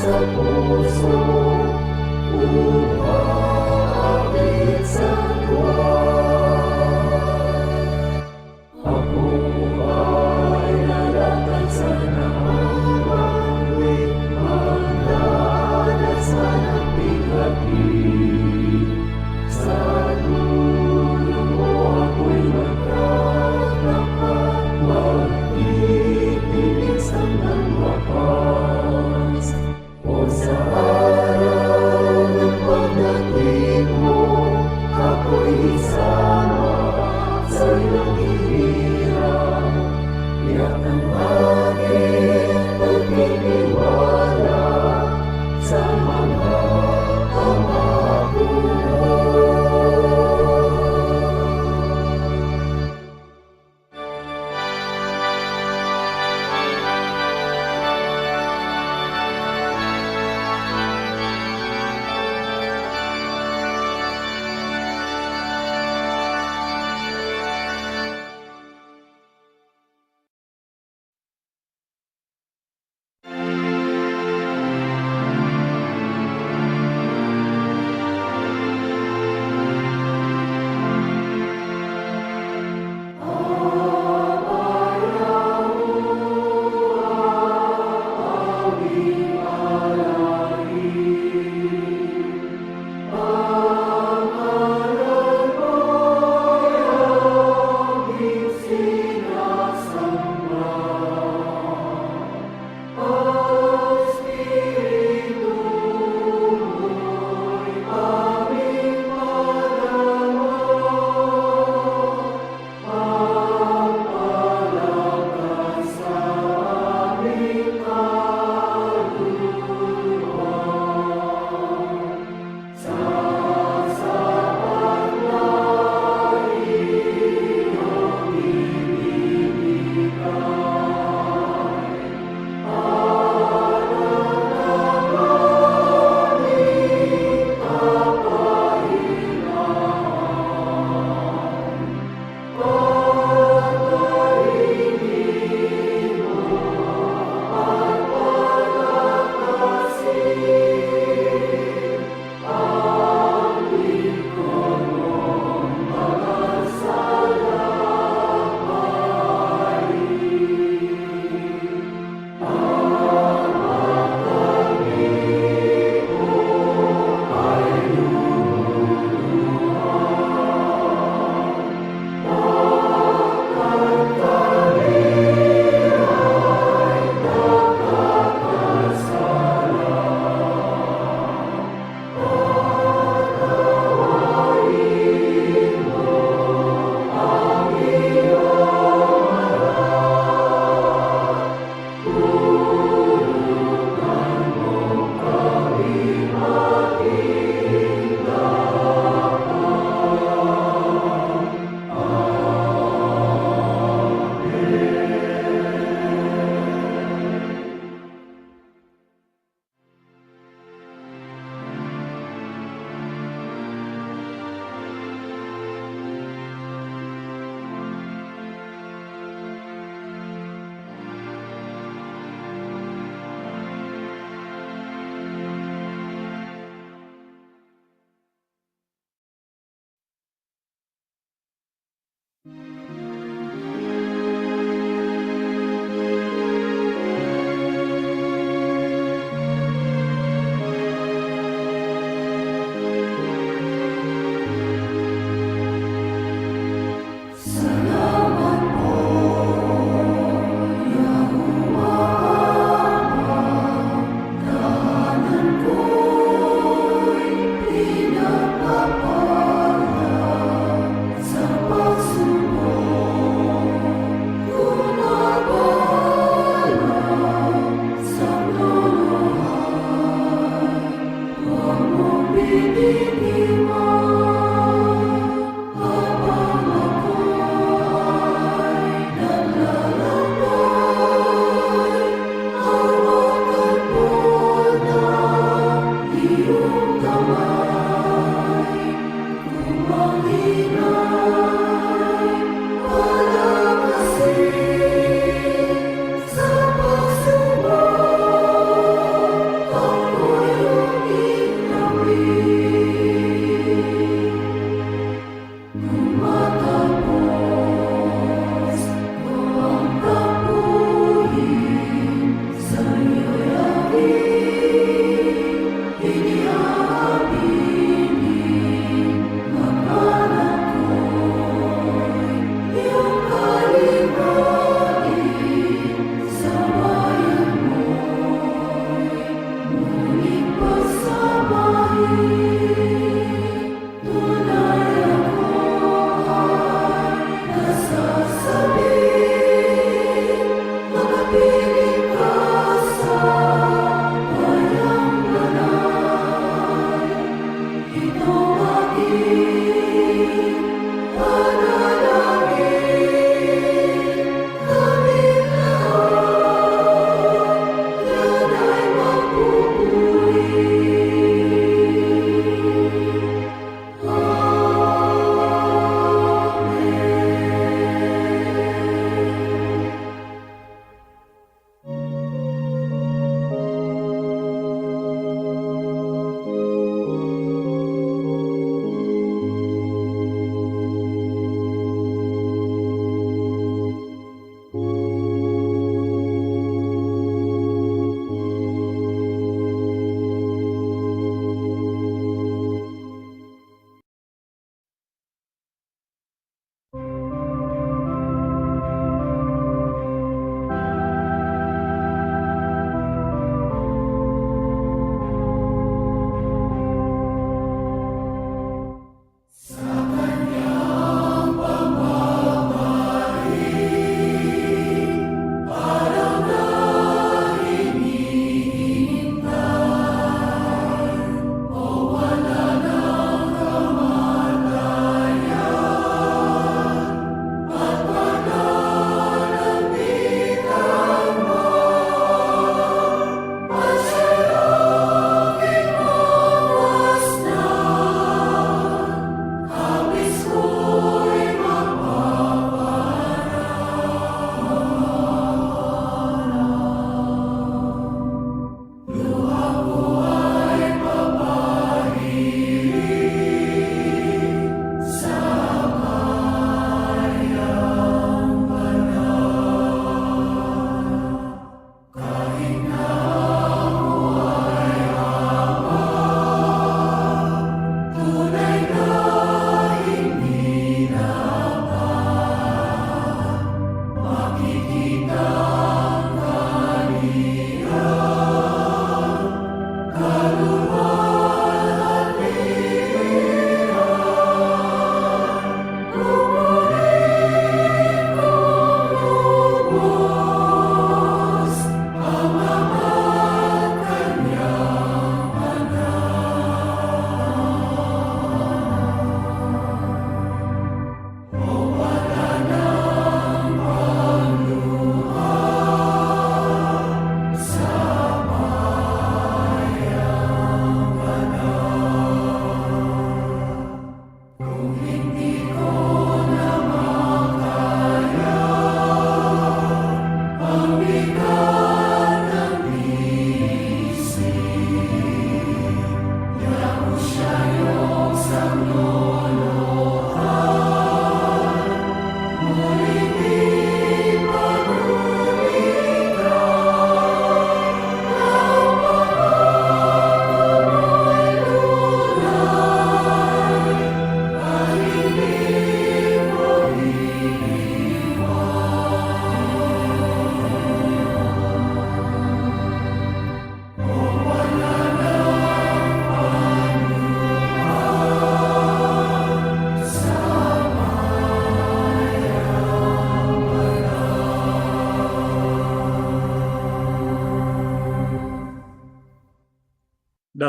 sa puso, umabit sa tuwa. Ako ay nalatag sa nangangawit, magdadasal ang bighati. Sa dulo mo ako'y magkatapat, magtitiis hanggang wakas. O sa araw ng pagdating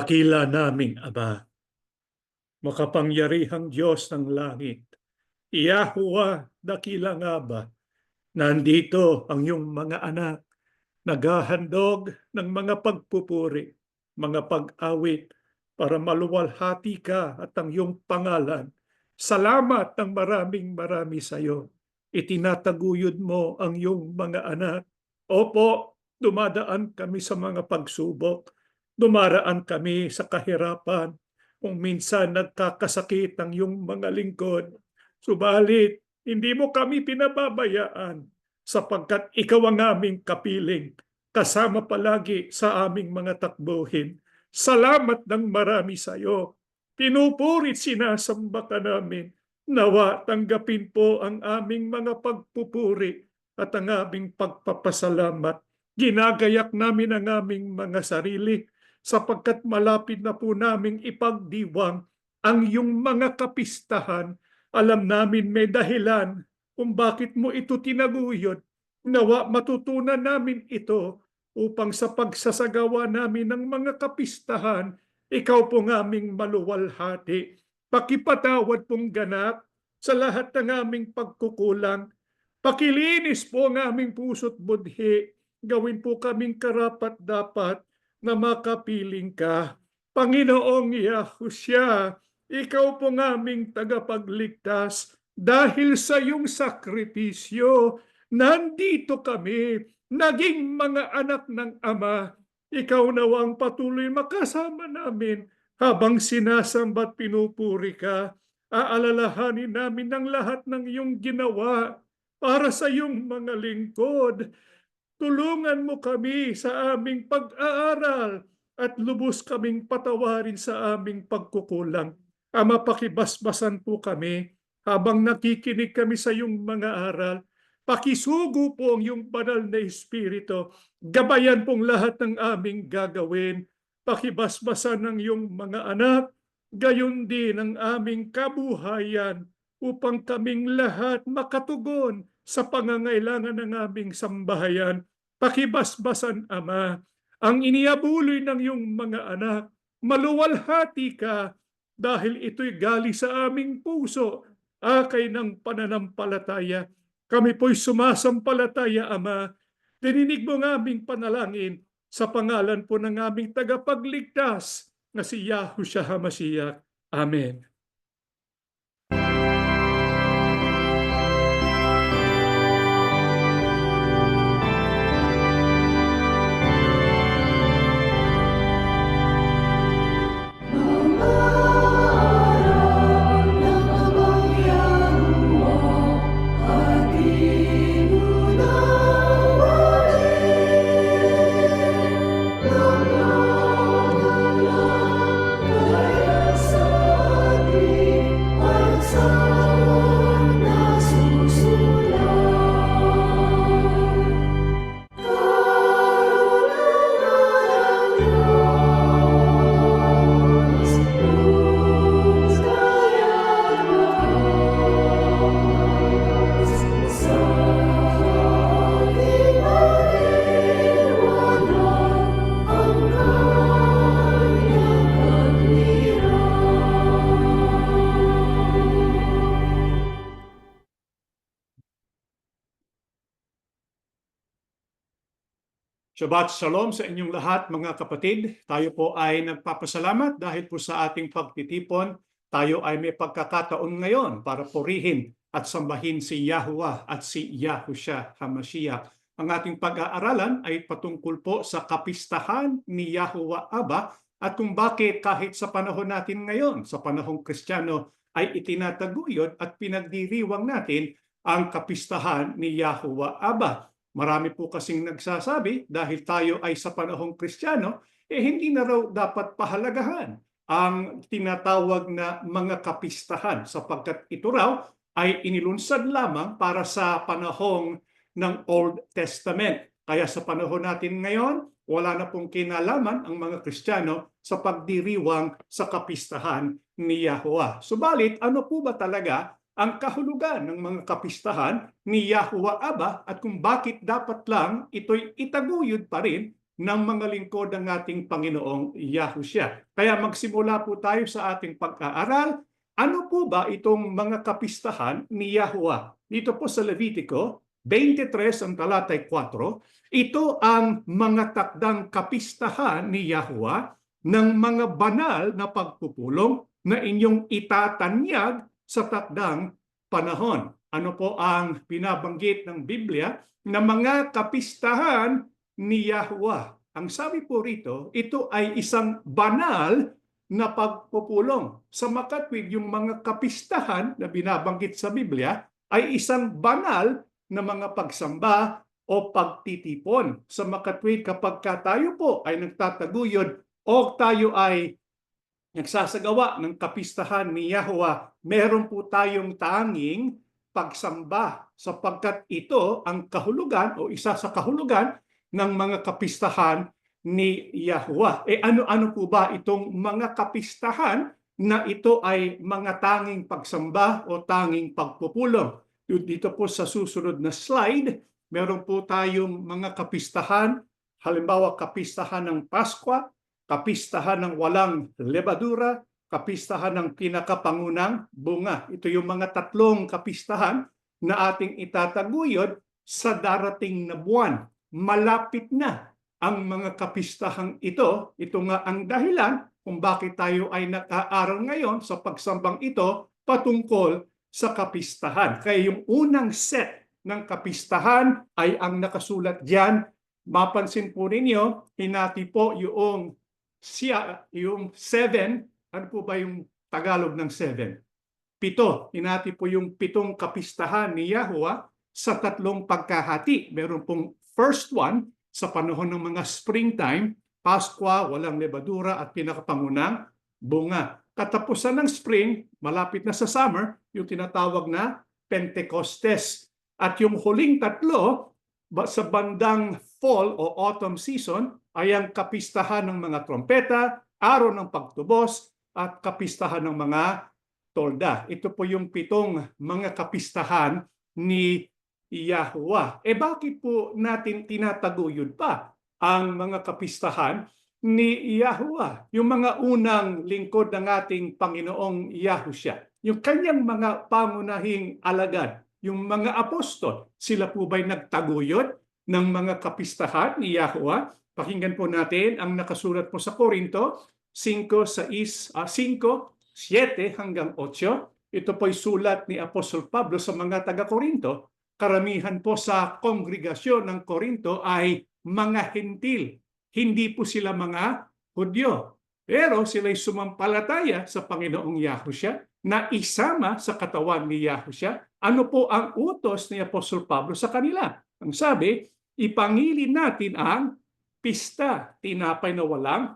Dakila naming Ama, makapangyarihang Diyos ng langit, Yahuwah, dakila nga ba? Nandito ang iyong mga anak, naghahandog ng mga pagpupuri, mga pag-awit, para maluwalhati ka at ang iyong pangalan. Salamat ng marami sa iyo. Itinataguyod mo ang iyong mga anak. Opo, dumadaan kami sa mga pagsubok. Dumaraan kami sa kahirapan. Kung minsan nagkakasakit ang iyong mga lingkod. Subalit, hindi mo kami pinababayaan sapagkat ikaw ang aming kapiling, kasama palagi sa aming mga takbuhin. Salamat ng marami sa iyo. Pinupurit sinasamba ka namin. Nawa tanggapin po ang aming mga pagpupuri at ang aming pagpapasalamat. Ginagayak namin ang aming mga sarili sapagkat malapit na po naming ipagdiwang ang iyong mga kapistahan. Alam namin may dahilan kung bakit mo ito tinaguyod. Nawa matutunan namin ito upang sa pagsasagawa namin ng mga kapistahan, ikaw po ng aming maluwalhati. Pakipatawad pong ganap sa lahat ng aming pagkukulang. Pakilinis po ang aming puso't budhi. Gawin po kaming karapat-dapat na makapiling ka. Panginoong Yahushua, ikaw po ng aming tagapagligtas. Dahil sa iyong sakripisyo, nandito kami, naging mga anak ng Ama. Ikaw nawang patuloy makasama namin habang sinasamba't pinupuri ka. Aalalahanin namin ang lahat ng iyong ginawa para sa iyong mga lingkod. Tulungan mo kami sa aming pag-aaral at lubos kaming patawarin sa aming pagkukulang. Ama, pakibasbasan po kami habang nakikinig kami sa iyong mga aral. Pakisugo po ang iyong banal na Espiritu. Gabayan pong lahat ng aming gagawin. Pakibasbasan ng iyong mga anak, gayon din ang aming kabuhayan upang kaming lahat makatugon sa pangangailangan ng aming sambahayan. Pakibasbasan, Ama, ang iniabuloy ng iyong mga anak. Maluwalhati ka dahil ito'y galing sa aming puso, akay ng pananampalataya. Kami po'y sumasampalataya, Ama. Dininig mo ng aming panalangin sa pangalan po ng aming tagapagligtas na si Yahushua HaMashiach. Amen. Shabbat Shalom sa inyong lahat mga kapatid. Tayo po ay nagpapasalamat dahil po sa ating pagtitipon. Tayo ay may pagkakataon ngayon para purihin at sambahin si Yahuwah at si Yahushua HaMashiach. Ang ating pag-aaralan ay patungkol po sa kapistahan ni Yahuwah Abba at kung bakit kahit sa panahon natin ngayon, sa panahong Kristiyano, ay itinataguyod at pinagdiriwang natin ang kapistahan ni Yahuwah Abba. Marami po kasing nagsasabi dahil tayo ay sa panahong Kristiyano, hindi na raw dapat pahalagahan ang tinatawag na mga kapistahan sapagkat ito raw ay inilunsad lamang para sa panahong ng Old Testament. Kaya sa panahon natin ngayon, wala na pong kinalaman ang mga Kristiyano sa pagdiriwang sa kapistahan ni Yahuwah. Subalit, ano po ba talaga ang kahulugan ng mga kapistahan ni Yahuwah Abba at kung bakit dapat lang ito'y itaguyod pa rin ng mga lingkod ng ating Panginoong Yahushua. Kaya magsimula po tayo sa ating pag-aaral. Ano po ba itong mga kapistahan ni Yahuwah? Dito po sa Levitico 23 ang talatay 4, ito ang mga takdang kapistahan ni Yahuwah ng mga banal na pagpupulong na inyong itatanyag sa takdang panahon. Ano po ang binabanggit ng Biblia na mga kapistahan ni Yahuwah? Ang sabi po rito, ito ay isang banal na pagpupulong. Sa makatwid, yung mga kapistahan na binabanggit sa Biblia ay isang banal na mga pagsamba o pagtitipon. Sa makatwid, kapag tayo po ay nagtataguyod o tayo ay nagsasagawa ng kapistahan ni Yahuwah, meron po tayong tanging pagsamba sapagkat ito ang kahulugan o isa sa kahulugan ng mga kapistahan ni Yahuwah. Ano-ano po ba itong mga kapistahan na ito ay mga tanging pagsamba o tanging pagpupulong? Dito po sa susunod na slide, meron po tayong mga kapistahan, halimbawa kapistahan ng Paskwa, kapistahan ng walang lebadura, kapistahan ng pinakapangunang bunga. Ito yung mga tatlong kapistahan na ating itataguyod sa darating na buwan. Malapit na ang mga kapistahang ito. Ito nga ang dahilan kung bakit tayo ay nag-aaral ngayon sa pagsambang ito patungkol sa kapistahan. Kaya yung unang set ng kapistahan ay ang nakasulat diyan. Mapansin po ninyo, hinati po yung 7, ano po ba yung Tagalog ng 7? 7. Hinati po yung 7 kapistahan ni Yahuwah sa 3 pagkahati. Meron pong first one sa panahon ng mga springtime, Paskwa, walang lebadura at pinakapangunang bunga. Katapusan ng spring, malapit na sa summer, yung tinatawag na Pentecostes. At yung huling 3, sa bandang fall o autumn season, ay ang kapistahan ng mga trompeta, araw ng pagtubos, at kapistahan ng mga tolda. Ito po yung 7 mga kapistahan ni Yahuwah. Bakit po natin tinataguyod pa ang mga kapistahan ni Yahuwah? Yung mga unang lingkod ng ating Panginoong Yahushua, yung kanyang mga pangunahing alagad, yung mga apostol, sila po ba'y nagtaguyod ng mga kapistahan ni Yahuwah? Pakinggan po natin ang nakasulat po sa Korinto 5:7 hanggang 8. Ito po'y sulat ni Apostol Pablo sa mga taga-Korinto. Karamihan po sa kongregasyon ng Korinto ay mga hentil. Hindi po sila mga Hudyo. Pero sila'y sumampalataya sa Panginoong Yahushua na isama sa katawan ni Yahushua. Ano po ang utos ni Apostol Pablo sa kanila? Ang sabi, ipangilin natin ang pista, tinapay na walang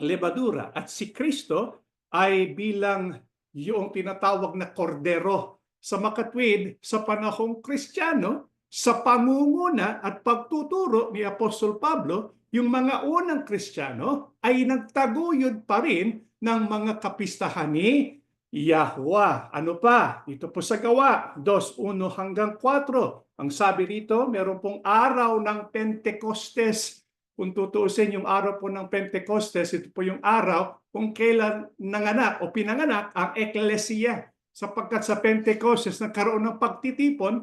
lebadura. At si Kristo ay bilang yung tinatawag na kordero sa makatwid sa panahong Kristiyano, sa pangunguna at pagtuturo ni Apostol Pablo, yung mga unang Kristiyano ay nagtaguyod pa rin ng mga kapistahan ni Yahuwah. Ano pa? Ito po sa Gawa 2:1 hanggang 4. Ang sabi rito, meron pong araw ng Pentecostes. Kung tutuusin yung araw po ng Pentecostes, ito po yung araw kung kailan nanganak o pinanganak ang Eklesiya. Sapagkat sa Pentecostes nagkaroon ng pagtitipon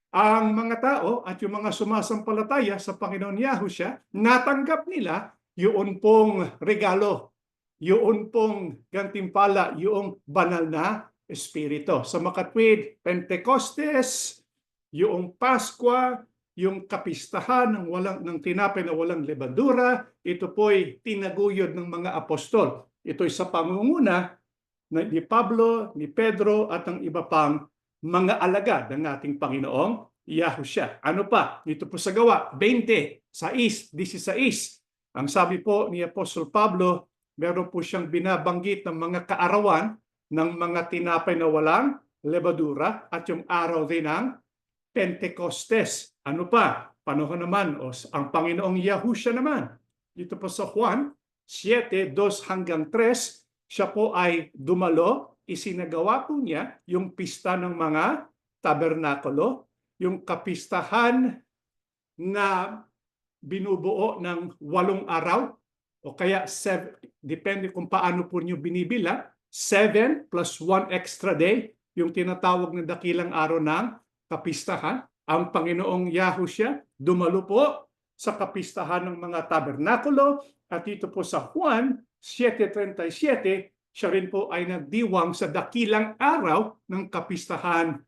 ang mga tao at yung mga sumasampalataya sa Panginoon Yahushua, natanggap nila yun pong regalo, yun pong gantimpala, yung banal na Espiritu. Sa makatwid, Pentecostes, yung Paskwa, yung kapistahan ng tinapay na walang lebadura, ito po'y tinaguyod ng mga apostol. Ito'y sa pangunguna ni Pablo, ni Pedro at ng iba pang mga alagad ng ating Panginoong Yahushua. Ano pa? Dito po sa Gawa 20:16. Ang sabi po ni Apostol Pablo, meron po siyang binabanggit ng mga kaarawan ng mga tinapay na walang lebadura at yung araw din ng Pentecostes. Ano pa? Panahon naman ang Panginoong Yahushua naman. Dito po sa Juan 7:2 hanggang 3, siya po ay dumalo, isinagawa po niya yung pista ng mga tabernakulo, yung kapistahan na binubuo ng 8 araw o kaya depende kung paano po nyo binibila, 7 plus 1 extra day, yung tinatawag na dakilang araw ng kapistahan. Ang Panginoong Yahushua dumalo po sa kapistahan ng mga tabernakulo at dito po sa Juan 7:37, siya rin po ay nagdiwang sa dakilang araw ng kapistahan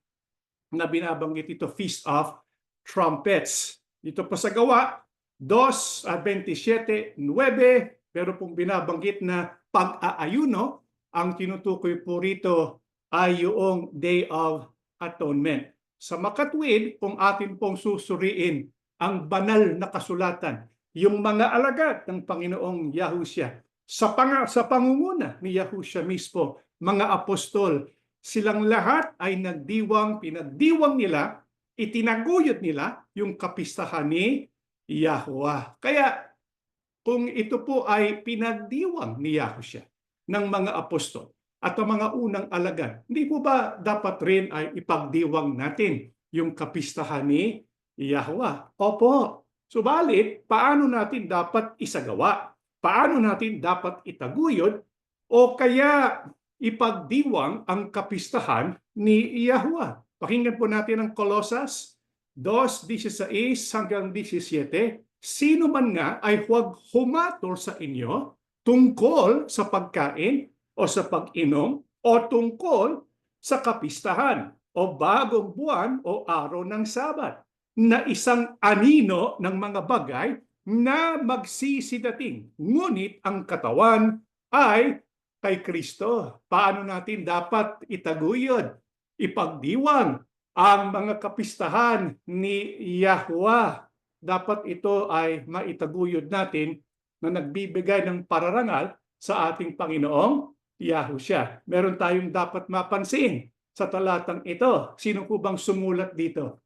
na binabanggit ito, Feast of Trumpets. Dito po sa Gawa 2:27-9, pero pong binabanggit na pag-aayuno, ang tinutukoy po rito ay yung Day of Atonement. Sa makatwid, kung atin pong susuriin ang banal na kasulatan, yung mga alagad ng Panginoong Yahushua, sa pangunguna ni Yahushua mismo, mga apostol, silang lahat ay pinagdiwang nila, itinaguyod nila yung kapistahan ni Yahweh. Kaya kung ito po ay pinagdiwang ni Yahushua ng mga apostol at ang mga unang alagad, hindi po ba dapat rin ay ipagdiwang natin yung kapistahan ni Yahweh? Opo. Subalit, paano natin dapat isagawa? Paano natin dapat itaguyod o kaya ipagdiwang ang kapistahan ni Yahweh? Pakinggan po natin ang Colosas 2:16-17. Sino man nga ay huwag humatol sa inyo tungkol sa pagkain o sa pag-inom o tungkol sa kapistahan o bagong buwan o araw ng Sabat, na isang anino ng mga bagay na magsisidating. Ngunit ang katawan ay kay Kristo. Paano natin dapat itaguyod, ipagdiwang ang mga kapistahan ni Yahweh? Dapat ito ay maitaguyod natin na nagbibigay ng pararangal sa ating Panginoong Yahushua. Meron tayong dapat mapansin sa talatang ito. Sino po bang sumulat dito?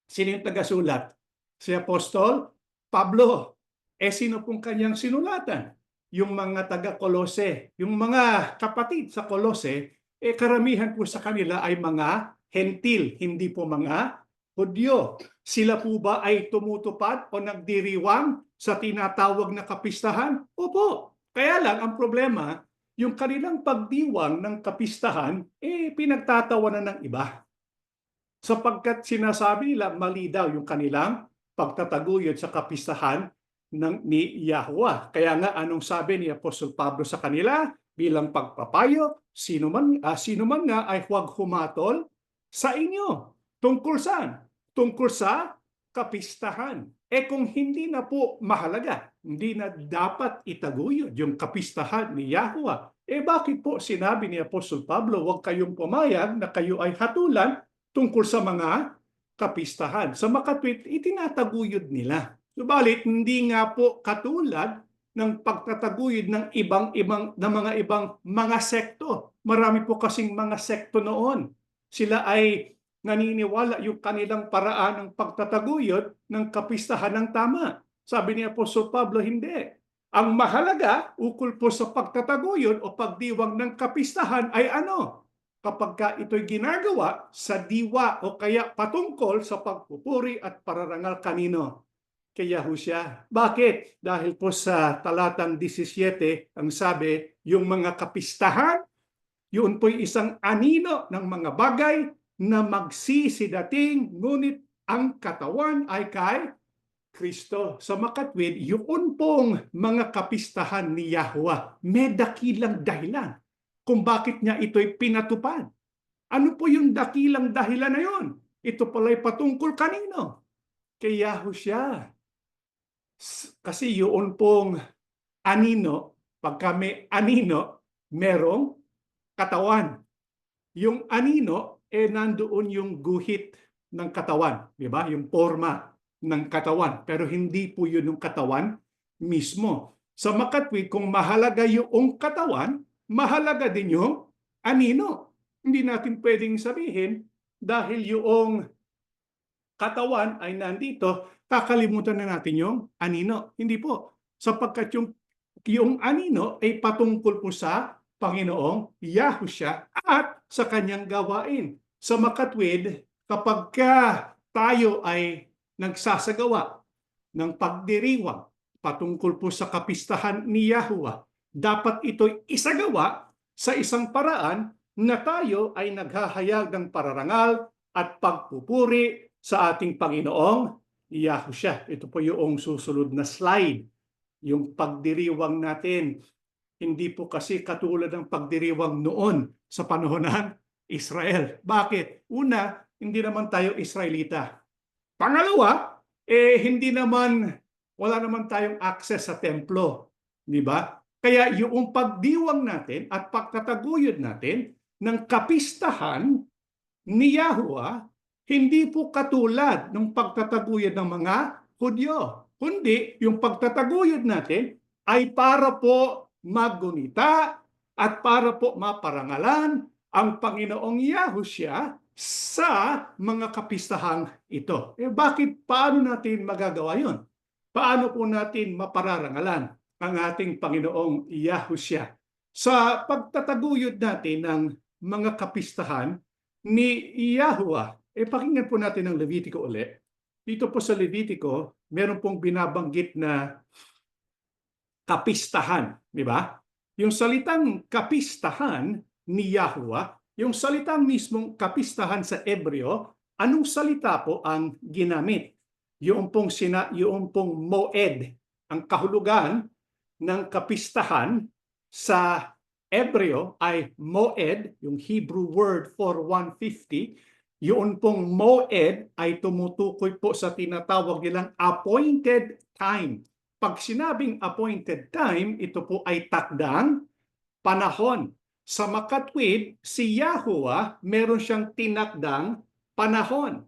Sino yung tagasulat? Si Apostol Pablo. Sino pong kanyang sinulatan? Yung mga taga-Kolose, yung mga kapatid sa Kolose, karamihan po sa kanila ay mga Hentil, hindi po mga Hudyo. Sila po ba ay tumutupad o nagdiriwang sa tinatawag na kapistahan? Opo. Kaya lang ang problema, yung kanilang pagdiwang ng kapistahan, pinagtatawanan ng iba. Sapagkat sinasabi nila mali daw yung kanilang pagtataguyod sa kapistahan ni Yahweh. Kaya nga anong sabi ni Apostol Pablo sa kanila bilang pagpapayo, sino man nga ay huwag humatol sa inyo. Tungkol saan? Tungkol sa kapistahan. Kung hindi na po mahalaga, hindi na dapat itaguyod yung kapistahan ni Yahweh, bakit po sinabi ni Apostol Pablo, huwag kayong pumayag na kayo ay hatulan tungkol sa mga kapistahan? Sa makatwid, itinataguyod nila. Subalit, hindi nga po katulad ng pagtataguyod ng mga ibang sekto. Marami po kasing mga sekto noon. Sila ay naniniwala yung kanilang paraan ng pagtataguyod ng kapistahan ng tama. Sabi ni Apostol Pablo, hindi. Ang mahalaga ukol po sa pagtataguyod o pagdiwang ng kapistahan ay ano? Kapag ito'y ginagawa sa diwa o kaya patungkol sa pagpupuri at pararangal kanino? Kay Yahushua. Bakit? Dahil po sa talatang 17, ang sabi, yung mga kapistahan, yun po'y isang anino ng mga bagay na magsisidating, ngunit ang katawan ay kay Kristo. Sa makatwid, yun pong mga kapistahan ni Yahweh, may dakilang dahilan kung bakit niya ito'y pinatupad. Ano po yung dakilang dahilan na yun? Ito pala'y patungkol kanino? Kay Yahushua. Kasi yun pong anino, pagka may anino, merong katawan. Yung anino, nandoon yung guhit ng katawan, di ba? Yung forma ng katawan. Pero hindi po yun yung katawan mismo. Sa makatwid, kung mahalaga yung katawan, mahalaga din yung anino. Hindi natin pwedeng sabihin dahil yung katawan ay nandito, kakalimutan na natin yung anino. Hindi po. Sapagkat yung anino ay patungkol po sa Panginoong Yahushua at sa kanyang gawain. Sa makatwid, kapag tayo ay nagsasagawa ng pagdiriwang patungkol po sa kapistahan ni Yahuwah, dapat ito'y isagawa sa isang paraan na tayo ay naghahayag ng pararangal at pagpupuri sa ating Panginoong Yahushua. Ito po yung susunod na slide, yung pagdiriwang natin. Hindi po kasi katulad ng pagdiriwang noon sa panahon ng Israel. Bakit? Una, hindi naman tayo Israelita. Pangalawa, wala naman tayong access sa templo. Di ba? Kaya yung pagdiwang natin at pagtataguyod natin ng kapistahan ni Yahuwah, hindi po katulad ng pagtataguyod ng mga Hudyo. Kundi yung pagtataguyod natin ay para po maggunita at para po maparangalan ang Panginoong Yahushua sa mga kapistahang ito. Paano natin magagawa yun? Paano po natin mapararangalan ang ating Panginoong Yahushua sa pagtataguyod natin ng mga kapistahan ni Yahuwah? Pakinggan po natin ang Levitico ulit. Dito po sa Levitico, meron pong binabanggit na kapistahan, di ba? Yung salitang kapistahan ni Yahuwah, yung salitang mismong kapistahan sa Hebreo, anong salita po ang ginamit? Yung pong moed, ang kahulugan ng kapistahan sa Hebreo ay moed, yung Hebrew word for 150. Yun pong moed ay tumutukoy po sa tinatawag nilang appointed time. Pag sinabing appointed time, ito po ay takdang panahon. Sa makatwid, si Yahuwah meron siyang tinakdang panahon.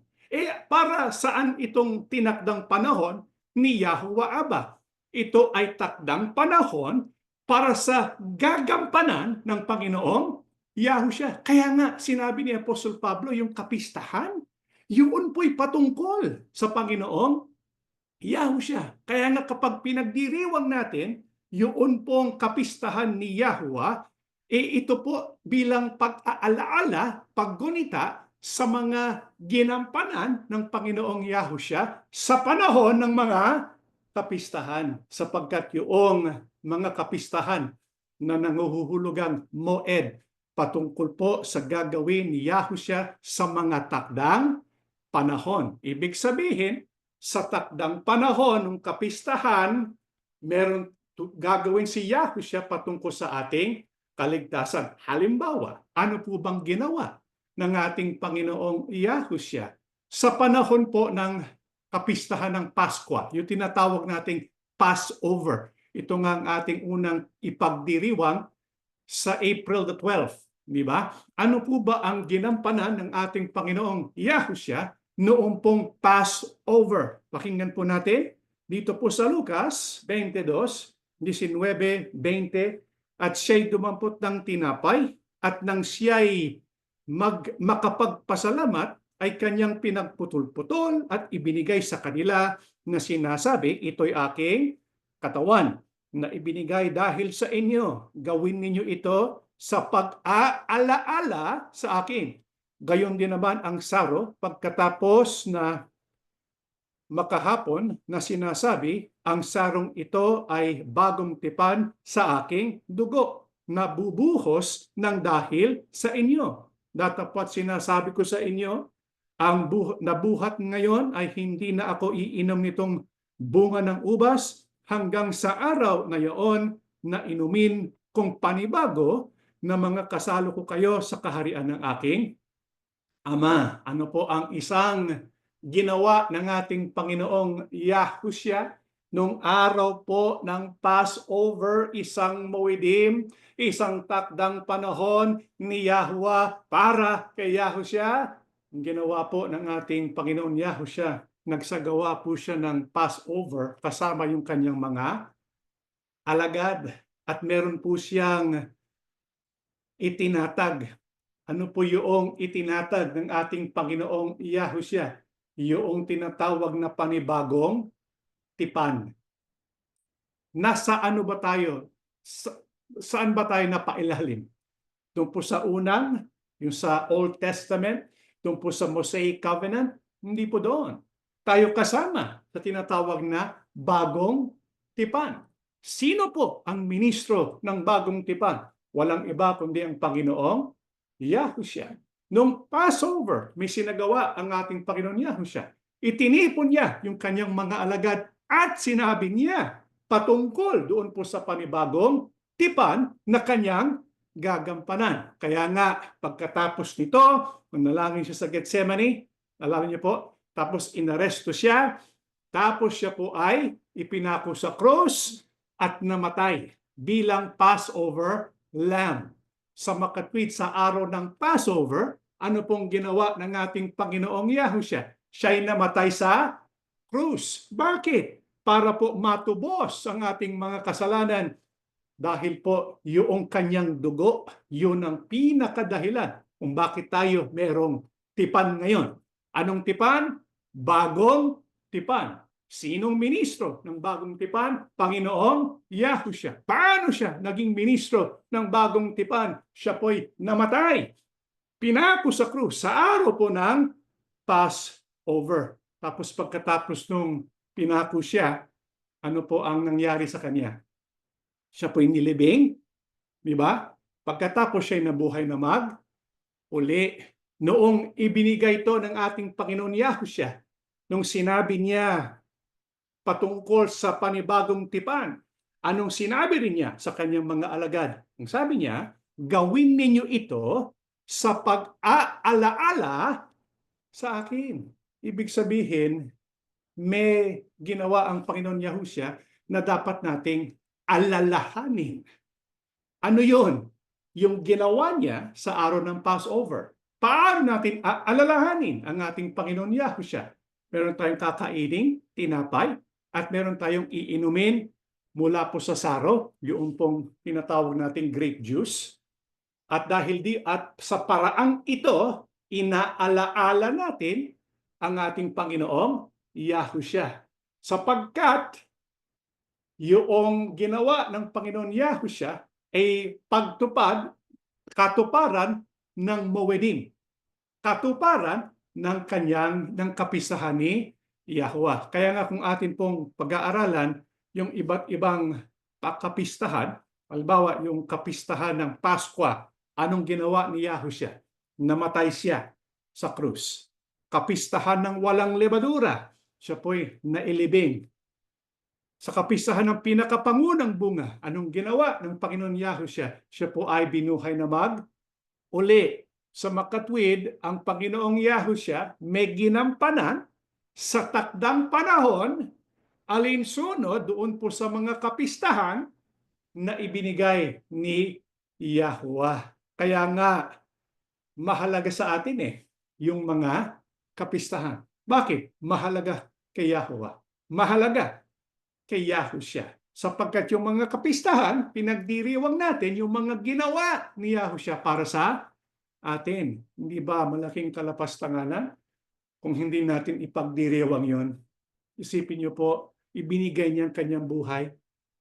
Para saan itong tinakdang panahon ni Yahuwah Aba? Ito ay takdang panahon para sa gagampanan ng Panginoong Yahushua. Kaya nga sinabi ni Apostol Pablo, yung kapistahan, yun po'y patungkol sa Panginoong Yahushua. Kaya nga kapag pinagdiriwang natin, yun pong kapistahan ni Yahuwah, ito po bilang pag-aalaala, paggunita sa mga ginampanan ng Panginoong Yahushua sa panahon ng mga kapistahan, sapagkat yung mga kapistahan na nanguhuhulugang moed patungkol po sa gagawin ni Yahushua sa mga takdang panahon. Ibig sabihin, sa takdang panahon ng kapistahan, meron gagawin si Yahushua patungkol sa ating kaligtasan. Halimbawa, ano po bang ginawa ng ating Panginoong Yahushua sa panahon po ng kapistahan ng Paskwa, yung tinatawag nating Passover? Ito nga ang ating unang ipagdiriwang sa April the 12th, di ba? Ano po ba ang ginampanan ng ating Panginoong Yahushua noong pong Passover? Pakinggan po natin dito po sa Lucas 22, 19, 20, at siya'y dumampot ng tinapay at nang siya'y makapagpasalamat ay kanyang pinagputol-putol at ibinigay sa kanila na sinasabi, ito'y aking katawan na ibinigay dahil sa inyo. Gawin ninyo ito sa pag-aalaala sa akin. Gayon din naman ang saro pagkatapos na makahapon na sinasabi, ang sarong ito ay bagong tipan sa aking dugo na bubuhos ng dahil sa inyo. Datapwat sinasabi ko sa inyo, ang nabuhat ngayon ay hindi na ako iinom nitong bunga ng ubas hanggang sa araw na iyon na inumin kong panibago na mga kasalo ko kayo sa kaharian ng aking Ama. Ano po ang isang ginawa ng ating Panginoong Yahushua nung araw po ng Passover? Isang moedim, isang takdang panahon ni Yahuwah para kay Yahushua. Ang ginawa po ng ating Panginoon Yahushua, nagsagawa po siya ng Passover kasama yung kanyang mga alagad at meron po siyang itinatag. Ano po yung itinatag ng ating Panginoong Yahushua? Yung tinatawag na panibagong tipan. Nasa ano ba tayo? Saan ba tayo napailalim? Doon po sa unang, yung sa Old Testament, doon po sa Mosaic Covenant, hindi po doon. tayo kasama sa tinatawag na bagong tipan. Sino po ang ministro ng bagong tipan? Walang iba kundi ang Panginoong Yahushua. Nung Passover, may sinagawa ang ating Panginoon Yahushua. Itinipon niya yung kanyang mga alagad at sinabi niya patungkol doon po sa panibagong tipan na kanyang gagampanan. Kaya nga, pagkatapos nito, manalangin siya sa Gethsemane, alam niyo po, tapos inaresto siya, tapos siya po ay ipinako sa krus at namatay bilang Passover lamb. Sa makatwid sa araw ng Passover, ano pong ginawa ng ating Panginoong Yahushua? Siya'y namatay sa krus. Bakit? Para po matubos ang ating mga kasalanan. Dahil po yung kanyang dugo, yun ang pinakadahilan kung bakit tayo merong tipan ngayon. Anong tipan? Bagong tipan. Sinong ministro ng bagong tipan? Panginoong Yahushua. Paano siya naging ministro ng bagong tipan? Siya po'y namatay. Pinako sa krus sa araw po ng Passover. Tapos pagkatapos nung pinako siya, ano po ang nangyari sa kanya? Siya po'y nilibing, di ba? Pagkatapos siya'y nabuhay na uli. Noong ibinigay ito ng ating Panginoon Yahushua, nung sinabi niya patungkol sa panibagong tipan, anong sinabi rin niya sa kanyang mga alagad? Ang sabi niya, gawin ninyo ito sa pag-aalaala sa akin. Ibig sabihin, may ginawa ang Panginoon Yahushua na dapat nating alalahanin. Ano yun? Yung ginawa niya sa araw ng Passover. Paano natin alalahanin ang ating Panginoon Yahushua? Meron tayong kakaining tinapay at meron tayong iinumin mula po sa saro, yung pong tinatawag nating grape juice. At dahil sa paraang ito, inaalaala natin ang ating Panginoong Yahushua. Sapagkat yung ginawa ng Panginoon Yahushua ay katuparan ng Moedim. Katuparan ng kapistahan ni Yahuwah. Kaya nga kung atin pong pag-aaralan yung iba't ibang kapistahan, halimbawa yung kapistahan ng Paskwa, anong ginawa ni Yahushua? Namatay siya sa krus. Kapistahan ng walang lebadura, siya po'y nailibing. Sa kapistahan ng pinakapangunang bunga, anong ginawa ng Panginoon Yahushua? Siya po ay binuhay na uli. Sa makatwid, ang Panginoong Yahushua may ginampanan sa takdang panahon alinsunod doon po sa mga kapistahan na ibinigay ni Yahuwah. Kaya nga, mahalaga sa atin yung mga kapistahan. Bakit? Mahalaga kay Yahuwah. Mahalaga kay Yahushua. Sapagkat yung mga kapistahan, pinagdiriwang natin yung mga ginawa ni Yahushua para sa atin. Hindi ba malaking kalapastanganan? Kung hindi natin ipagdiriwang yon, isipin niyo po, ibinigay niya ang kanyang buhay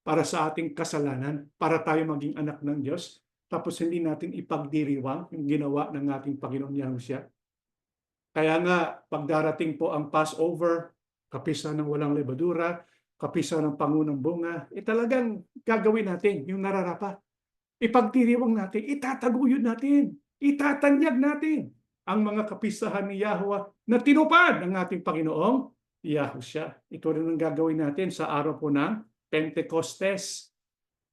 para sa ating kasalanan, para tayo maging anak ng Diyos, tapos hindi natin ipagdiriwang yung ginawa ng ating Panginoon Yahushua. Kaya nga, pagdarating po ang Passover, kapistahan ng walang lebadura, kapistahan ng pangunang bunga, talagang gagawin natin yung nararapat. Ipagdiriwang natin, itataguyod natin, itatanyag natin ang mga kapistahan ni Yahuwah na tinupad ng ating Panginoong Yahushua. Ito rin ang gagawin natin sa araw po ng Pentecostes.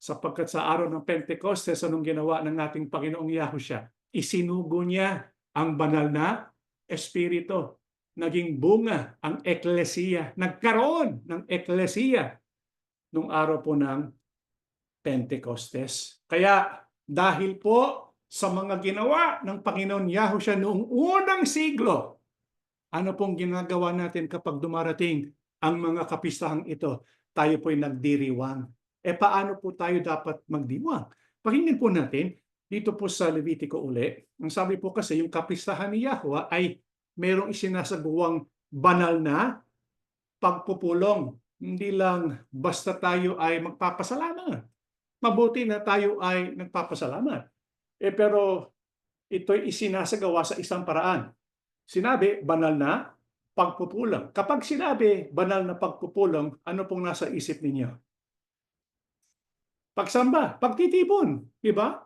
Sapagkat sa araw ng Pentecostes, anong ginawa ng ating Panginoong Yahushua? Isinugo niya ang banal na Espiritu. Naging bunga ang eklesiya. Nagkaroon ng eklesiya nung araw po ng Pentecostes. Kaya dahil po sa mga ginawa ng Panginoon Yahushua noong unang siglo, ano pong ginagawa natin kapag dumarating ang mga kapistahang ito? Tayo po'y nagdiriwang. Paano po tayo dapat magdiwang? Pakinggan po natin dito po sa Levitico uli. Ang sabi po kasi yung kapistahan ni Yahuwah ay merong isinasagawang banal na pagpupulong. Hindi lang basta tayo ay magpapasalamat. Mabuti na tayo ay nagpapasalamat. Pero ito'y isinasagawa sa isang paraan. Sinabi, banal na pagpupulong. Kapag sinabi banal na pagpupulong, ano pong nasa isip ninyo? Pagsamba, pagtitipon, di ba?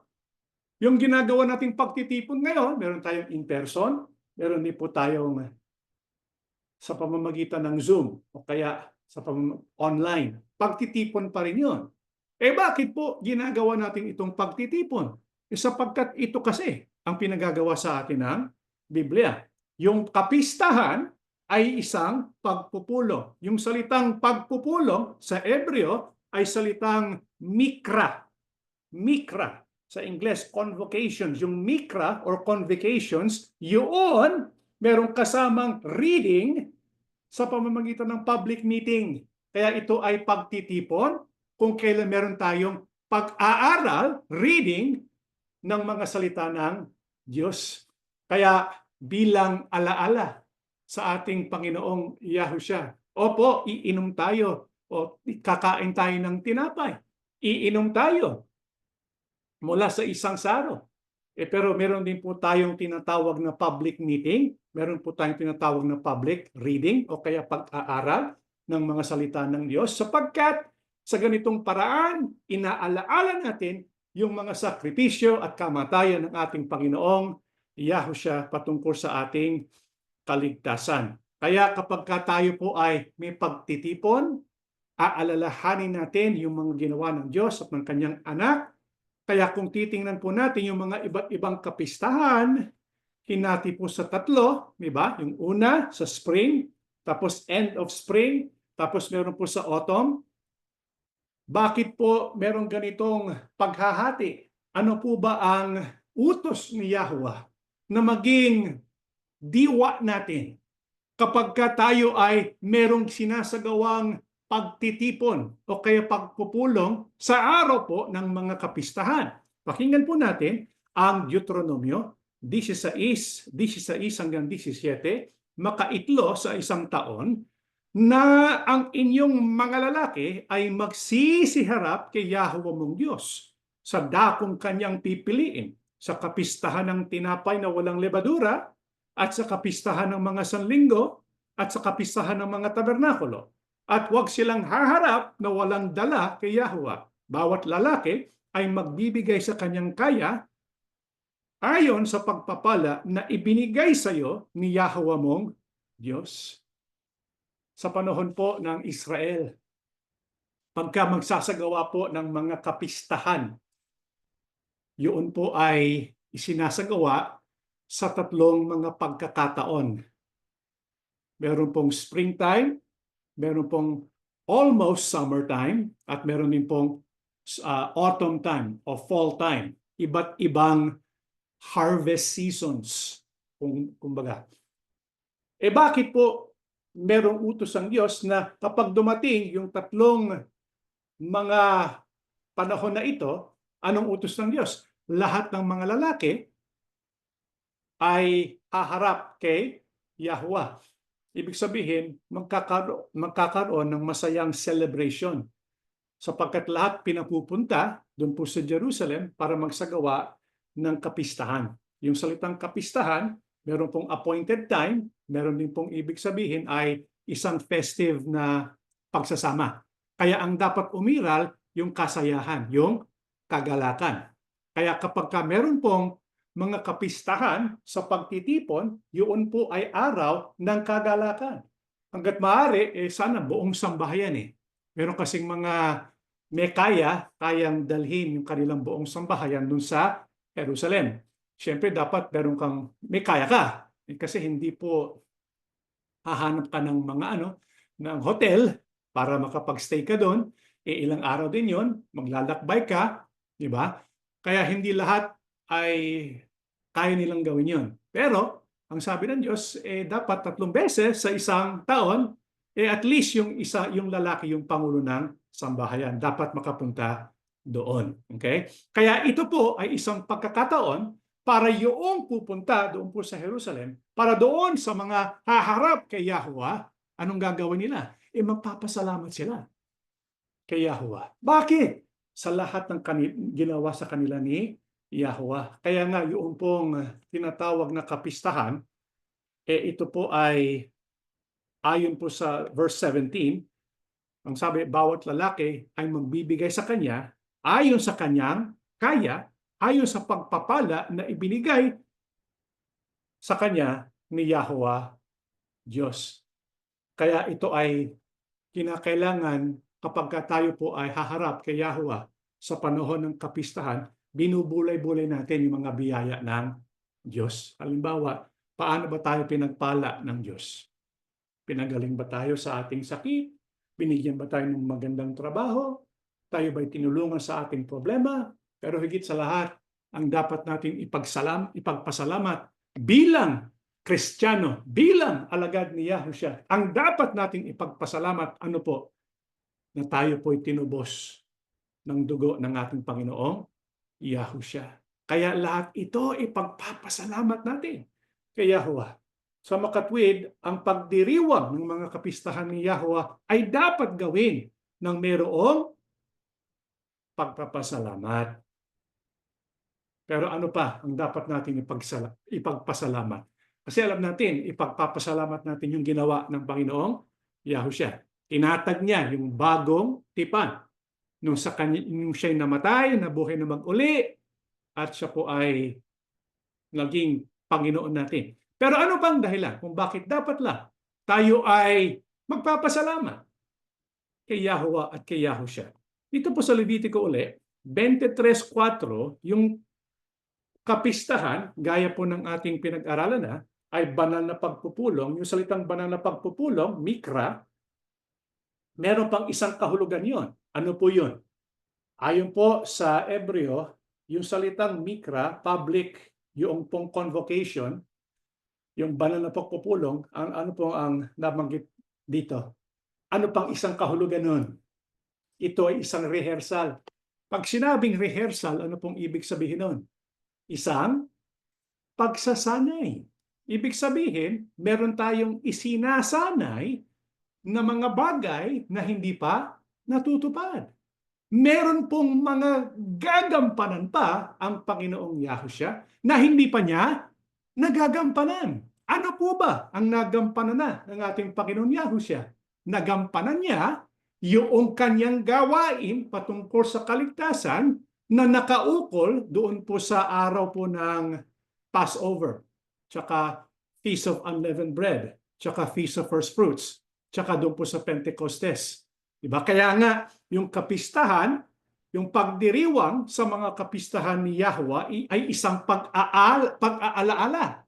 Yung ginagawa nating pagtitipon ngayon, meron tayong in person, meron din po tayong sa pamamagitan ng Zoom o kaya sa online. Pagtitipon pa rin yun. Bakit po ginagawa natin itong pagtitipon? Sapagkat ito kasi ang pinagagawa sa atin ng Biblia. Yung kapistahan ay isang pagpupulong. Yung salitang pagpupulong sa Hebreo ay salitang mikra. Mikra. Sa Ingles, convocations. Yung mikra or convocations, yun merong kasamang reading sa pamamagitan ng public meeting. Kaya ito ay pagtitipon kung kailan meron tayong pag-aaral, reading ng mga salita ng Diyos. Kaya bilang alaala sa ating Panginoong Yahushua, opo, iinom tayo o kakain tayo ng tinapay. Iinom tayo mula sa isang saro. Pero meron din po tayong tinatawag na public meeting, meron po tayong tinatawag na public reading o kaya pag-aaral ng mga salita ng Diyos sapagkat sa ganitong paraan, inaalaala natin yung mga sakripisyo at kamatayan ng ating Panginoong Yahushua patungkol sa ating kaligtasan. Kaya kapag tayo po ay may pagtitipon, aalalahanin natin yung mga ginawa ng Diyos at ng kanyang anak. Kaya kung titingnan po natin yung mga iba't ibang kapistahan, hinati po sa tatlo, di ba? Yung una sa spring, tapos end of spring, tapos meron po sa autumn. Bakit po meron ganitong paghahati? Ano po ba ang utos ni Yahweh na maging diwa natin kapag tayo ay merong sinasagawang pagtitipon o kaya pagpupulong sa araw po ng mga kapistahan? Pakinggan po natin ang Deuteronomio 16 hanggang 17, makaitlo sa isang taon, na ang inyong mga lalaki ay magsisiharap kay Yahweh mong Diyos sa dakong kanyang pipiliin, sa kapistahan ng tinapay na walang lebadura, at sa kapistahan ng mga sanlinggo, at sa kapistahan ng mga tabernakulo. At huwag silang haharap na walang dala kay Yahweh. Bawat lalaki ay magbibigay sa kanyang kaya ayon sa pagpapala na ibinigay sa iyo ni Yahweh mong Diyos. Sa panahon po ng Israel, pagka magsasagawa po ng mga kapistahan, yun po ay isinasagawa sa tatlong mga pagkakataon. Meron pong springtime, meron pong almost summertime, at meron din pong autumn time o fall time. Iba't ibang harvest seasons, kumbaga. Bakit po merong utos ang Diyos na kapag dumating yung tatlong mga panahon na ito, anong utos ng Diyos? Lahat ng mga lalaki ay haharap kay Yahweh. Ibig sabihin, magkakaroon ng masayang celebration sapagkat lahat pinapupunta doon po sa Jerusalem para magsagawa ng kapistahan. Yung salitang kapistahan, meron pong appointed time, meron din pong ibig sabihin ay isang festive na pagsasama. Kaya ang dapat umiral yung kasayahan, yung kagalakan. Kaya kapag meron pong mga kapistahan sa pagtitipon, yun po ay araw ng kagalakan. Hanggat maaari, sana buong sambahayan Meron kasing mga may kayang dalhin yung kanilang buong sambahayan dun sa Jerusalem. Siyempre, dapat may kaya ka. Kasi hindi po hahanap ka ng mga ng hotel para makapag-stay ka doon. Ilang araw din yon, maglalakbay ka, di ba? Kaya hindi lahat ay kaya nilang gawin yon. Pero, ang sabi ng Diyos, dapat 3 beses sa isang taon, at least yung lalaki, yung pangulo ng sambahayan, dapat makapunta doon. Okay? Kaya ito po ay isang pagkakataon para yung pupunta doon po sa Jerusalem, para doon sa mga haharap kay Yahweh, anong gagawin nila? Magpapasalamat sila kay Yahweh. Bakit? Sa lahat ng ginawa sa kanila ni Yahweh. Kaya nga yung pong tinatawag na kapistahan, ito po ay Ayon po sa verse 17, ang sabi, bawat lalaki ay magbibigay sa kanya ayon sa kanyang kaya, ayon sa pagpapala na ibinigay sa kanya ni Yahweh Diyos. Kaya ito ay kinakailangan kapag tayo po ay haharap kay Yahweh sa panahon ng kapistahan, binubulay-bulay natin yung mga biyaya ng Diyos. Halimbawa, paano ba tayo pinagpala ng Diyos? Pinagaling ba tayo sa ating sakit? Binigyan ba tayo ng magandang trabaho? Tayo ba'y tinulungan sa ating problema? Pero higit sa lahat, ang dapat nating ipagpasalamat bilang Kristiyano, bilang alagad ni Yahushua, ang dapat nating ipagpasalamat, ano po? Na tayo po'y tinubos ng dugo ng ating Panginoong Yahushua. Kaya lahat ito ipagpapasalamat natin kay Yahuwah. Sa makatwid, ang pagdiriwang ng mga kapistahan ni Yahuwah ay dapat gawin ng mayroong pagpapasalamat. Pero ano pa ang dapat natin ipagpasalamat? Kasi alam natin, ipagpapasalamat natin yung ginawa ng Panginoong Yahushua. Tinatag niya yung bagong tipan. Nung siya'y namatay, nabuhay na mag-uli, at siya po ay naging Panginoon natin. Pero ano bang dahilan kung bakit dapat lang tayo ay magpapasalamat kay Yahuwah at kay Yahushua? Dito po sa Levitico uli, 23:4, yung kapistahan, gaya po ng ating pinag-aralan na, ay banal na pagpupulong. Yung salitang banal na pagpupulong, mikra, meron pang isang kahulugan yon. Ano po yun? Ayon po sa Hebreo, yung salitang mikra, public, yung pong convocation, yung banal na pagpupulong, ano po ang nabanggit dito? Ano pang isang kahulugan nun? Ito ay isang rehearsal. Pag sinabing rehearsal, ano pong ibig sabihin nun? Isang pagsasanay. Ibig sabihin, meron tayong isinasanay na mga bagay na hindi pa natutupad. Meron pong mga gagampanan pa ang Panginoong Yahushua na hindi pa niya nagagampanan. Ano po ba ang nagampanan na ng ating Panginoong Yahushua? Nagampanan niya yung kanyang gawain patungkol sa kaligtasan na nakaukol doon po sa araw po ng Passover, tsaka Feast of Unleavened Bread, tsaka Feast of First Fruits, tsaka doon po sa Pentecostes. Diba? Kaya nga, yung kapistahan, yung pagdiriwang sa mga kapistahan ni Yahweh ay isang pag-aalaala.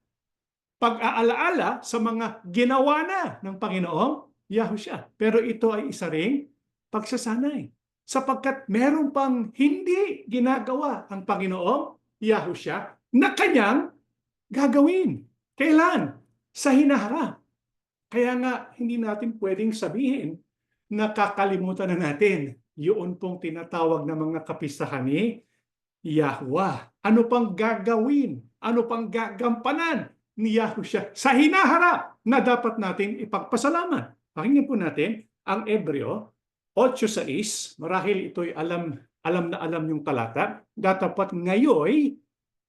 Pag-aalaala sa mga ginawa na ng Panginoong Yahushua. Pero ito ay isa ring pagsasanay. Sapagkat meron pang hindi ginagawa ang Panginoong Yahushua na kanyang gagawin. Kailan? Sa hinaharap. Kaya nga, hindi natin pwedeng sabihin na kakalimutan na natin yun pong tinatawag na mga kapistahan ni Yahweh. Ano pang gagawin? Ano pang gagampanan ni Yahushua sa hinaharap na dapat natin ipagpasalamat? Pakinggan po natin ang Hebreo 8:6. Marahil ito'y alam na alam yung talata. Dapat ngayoy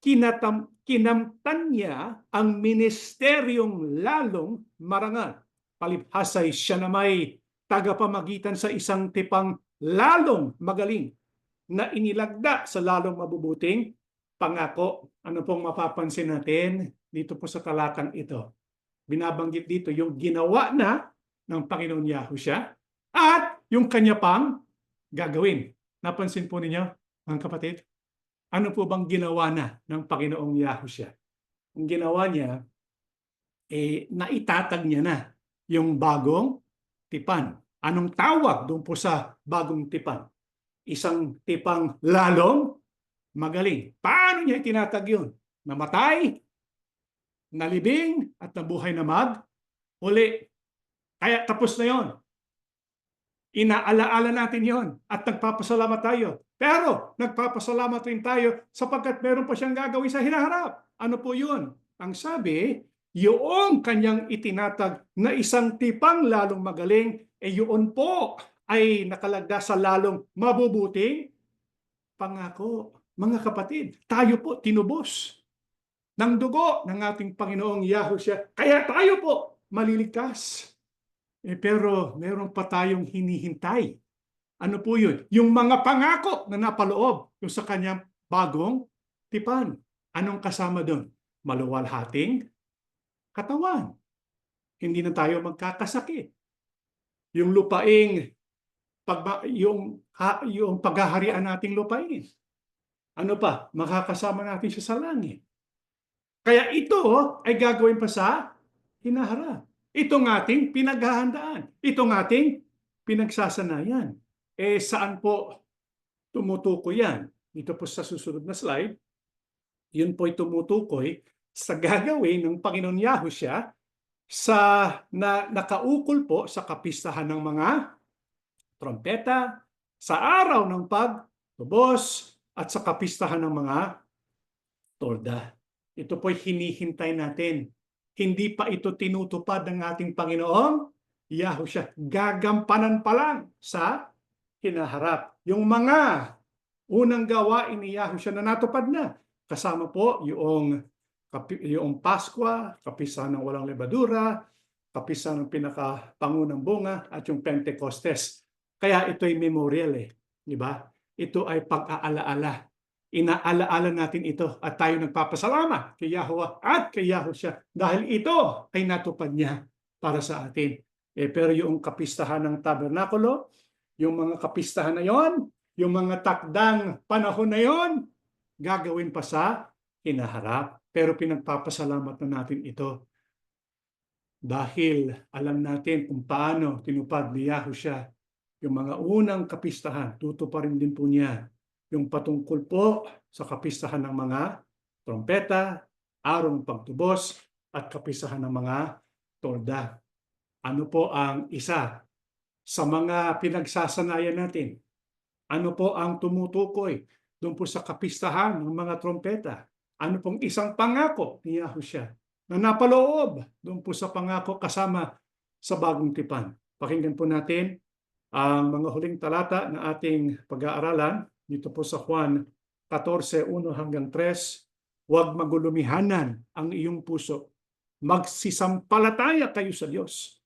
kinamtan niya ang ministeryong lalong marangal. Palibhasay siya na may tagapamagitan sa isang tipang lalong magaling na inilagda sa lalong mabubuting pangako. Ano pong mapapansin natin dito po sa talatang ito? Binabanggit dito yung ginawa na ng Panginoon Yahushua at yung kanya pang gagawin. Napansin po ninyo, mga kapatid? Ano po bang ginawa na ng Panginoong Yahushua? Ang ginawa niya, naitatag niya na yung bagong tipan. Anong tawag doon po sa bagong tipan? Isang tipang lalong magaling. Paano niya itinatag yun? Namatay, nalibing, at nabuhay na mag-uli. Kaya tapos na yon. Inaalaala natin yon at nagpapasalamat tayo. Pero nagpapasalamat rin tayo sapagkat meron pa siyang gagawin sa hinaharap. Ano po yun? Ang sabi, yung kanyang itinatag na isang tipang lalong magaling, yun po ay nakalagda sa lalong mabubuting pangako. Mga kapatid, tayo po tinubos ng dugo ng ating Panginoong Yahushua. Kaya tayo po maliligtas. Pero meron pa tayong hinihintay. Ano po yun? Yung mga pangako na napaloob yung sa kanyang bagong tipan. Anong kasama doon? Maluwalhating katawan. Hindi na tayo magkakasakit. Yung lupaing, yung paghaharian nating lupain. Ano pa? Makakasama natin siya sa langit. Kaya ito ay gagawin pa sa hinaharap. Itong ating pinaghahandaan. Itong ating pinagsasanayan. Saan po tumutukoy yan? Dito po sa susunod na slide, yun po ay tumutukoy sa gagawin ng Panginoon Yahushua sa nakaukol po sa kapistahan ng mga trompeta, sa araw ng pagtubos, at sa kapistahan ng mga torda. Ito po'y hinihintay natin. Hindi pa ito tinutupad ng ating Panginoong Yahushua. Gagampanan pa lang sa hinaharap. Yung mga unang gawain ni Yahushua na natupad na. Kasama po yung Paskwa, kapistahan ng walang lebadura, kapistahan ng pinakapangunang bunga, at yung Pentecostes. Kaya ito'y memorial di ba? Ito ay pag-aalaala. Inaalaala natin ito at tayo nagpapasalamat kay Yahweh at kay Yahushua dahil ito ay natupad niya para sa atin. Pero yung kapistahan ng tabernakulo, yung mga kapistahan na yon, yung mga takdang panahon na yon, gagawin pa sa hinaharap. Pero pinagpapasalamat na natin ito dahil alam natin kung paano tinupad ni Yahushua yung mga unang kapistahan. Tutuparin din po niya yung patungkol po sa kapistahan ng mga trompeta, araw ng pagtubos, at kapistahan ng mga torda. Ano po ang isa sa mga pinagsasanayan natin? Ano po ang tumutukoy doon po sa kapistahan ng mga trompeta? Ano pong isang pangako ni Yahushua na napaloob doon po sa pangako kasama sa bagong tipan? Pakinggan po natin ang mga huling talata na ating pag-aaralan dito po sa Juan 14:1-3. Huwag magulumihanan ang iyong puso. Magsisampalataya kayo sa Diyos.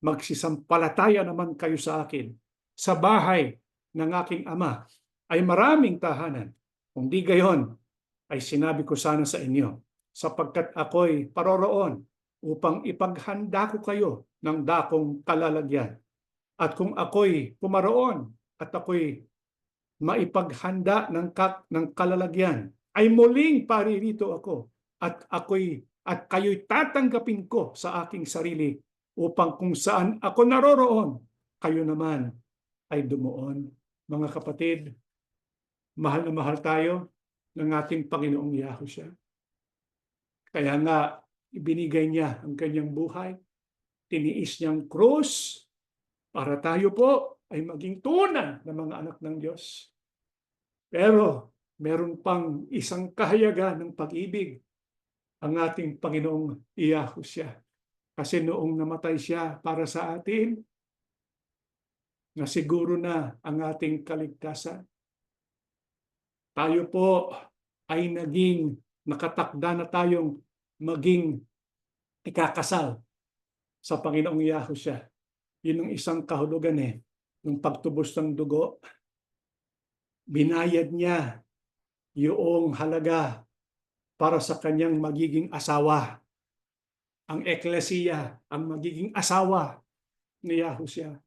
Magsisampalataya naman kayo sa akin. Sa bahay ng aking Ama ay maraming tahanan. Kung di gayon, ay sinabi ko sana sa inyo, sapagkat ako'y paroroon upang ipaghanda ko kayo ng dakong kalalagyan. At kung ako'y pumaroon at ako'y maipaghanda ng kalalagyan, ay muling paririto ako at kayo'y tatanggapin ko sa aking sarili upang kung saan ako naroroon, kayo naman ay dumuon. Mga kapatid, mahal na mahal tayo ng ating Panginoong Yahushua. Kaya nga, ibinigay niya ang kanyang buhay, tiniis niyang krus, para tayo po ay maging tunay na mga anak ng Diyos. Pero meron pang isang kahayagan ng pag-ibig ang ating Panginoong Yahushua. Kasi noong namatay siya para sa atin, nasiguro na ang ating kaligtasan. Tayo po ay naging nakatakda na tayong maging ikakasal sa Panginoong Yahushua. Yun ang isang kahulugan ng pagtubos ng dugo. Binayad niya yung halaga para sa kanyang magiging asawa. Ang eklesiya, ang magiging asawa ni Yahushua.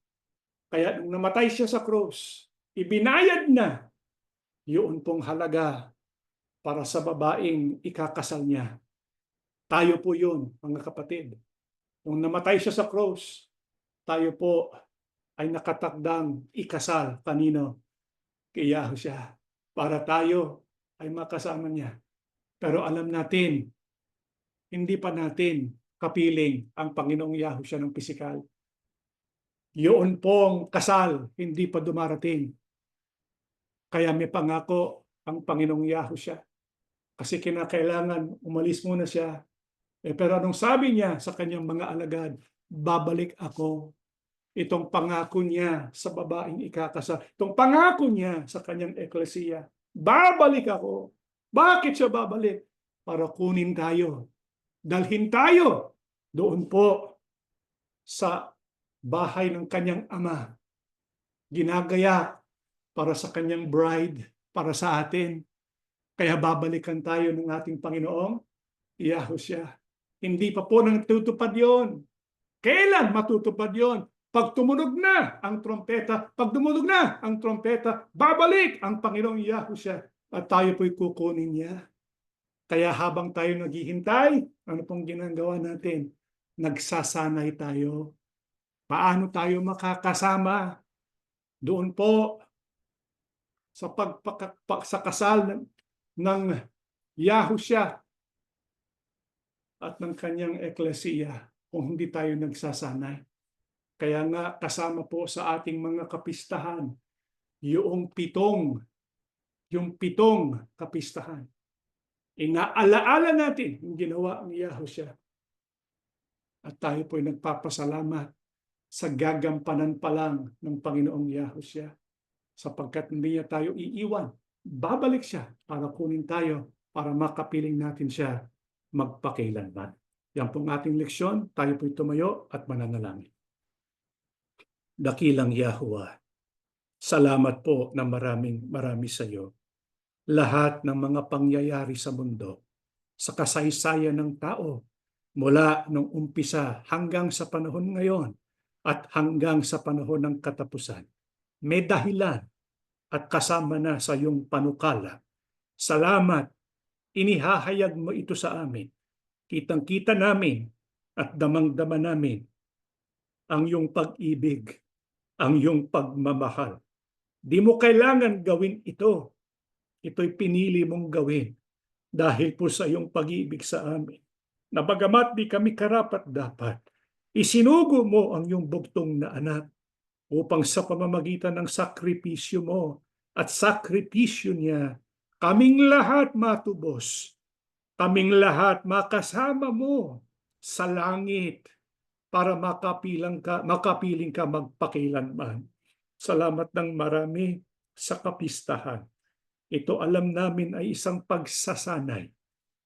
Kaya nung namatay siya sa krus, ibinayad na yun pong halaga para sa babaeng ikakasal niya. Tayo po yun, mga kapatid. Nung namatay siya sa krus, tayo po ay nakatakdang ikasal kanino? Kay Yahushua. Para tayo ay makasama niya. Pero alam natin, hindi pa natin kapiling ang Panginoong Yahushua ng pisikal. Yun pong kasal, hindi pa dumarating. Kaya may pangako ang Panginoong Yahushua. Kasi kinakailangan umalis muna siya. Pero anong sabi niya sa kanyang mga alagad? Babalik ako. Itong pangako niya sa babaeng ikakasal. Itong pangako niya sa kanyang eklesiya. Babalik ako. Bakit siya babalik? Para kunin tayo. Dalhin tayo doon po sa bahay ng kanyang ama. Ginagaya para sa kanyang bride, para sa atin. Kaya babalikan tayo ng ating Panginoong Yahushua. Hindi pa po natutupad yon. Kailan matutupad yon? Pag tumunog na ang trompeta, babalik ang Panginoong Yahushua at tayo po'y kukunin niya. Kaya habang tayo naghihintay, ano pong ginagawa natin? Nagsasanay tayo. Paano tayo makakasama? Doon po sa kasal ng Yahushua at ng kanyang eklesiya kung hindi tayo nagsasanay. Kaya nga kasama po sa ating mga kapistahan yung pitong kapistahan. Inaalaala natin yung ginawa ni Yahushua. At tayo po'y nagpapasalamat sa gagampanan pa lang ng Panginoong Yahushua. Sapagkat hindi niya tayo iiwan. Babalik siya para kunin tayo, para makapiling natin siya magpakailanman. Yan pong ating leksyon. Tayo po'y tumayo at mananalangin. Dakilang Yahuwah, salamat po na marami sa iyo. Lahat ng mga pangyayari sa mundo, sa kasaysayan ng tao, mula nung umpisa hanggang sa panahon ngayon at hanggang sa panahon ng katapusan, may dahilan at kasama na sa iyong panukala. Salamat, inihahayag mo ito sa amin. Kitang-kita namin at damang-dama namin ang iyong pag-ibig, ang iyong pagmamahal. Di mo kailangan gawin ito. Ito'y pinili mong gawin dahil po sa iyong pag-ibig sa amin. Na bagamat di kami karapat-dapat, isinugo mo ang iyong bugtong na anak upang sa pamamagitan ng sakripisyo mo at sakripisyo niya, kaming lahat matubos, kaming lahat makasama mo sa langit para makapiling ka magpakilanman. Salamat ng marami sa kapistahan. Ito alam namin ay isang pagsasanay,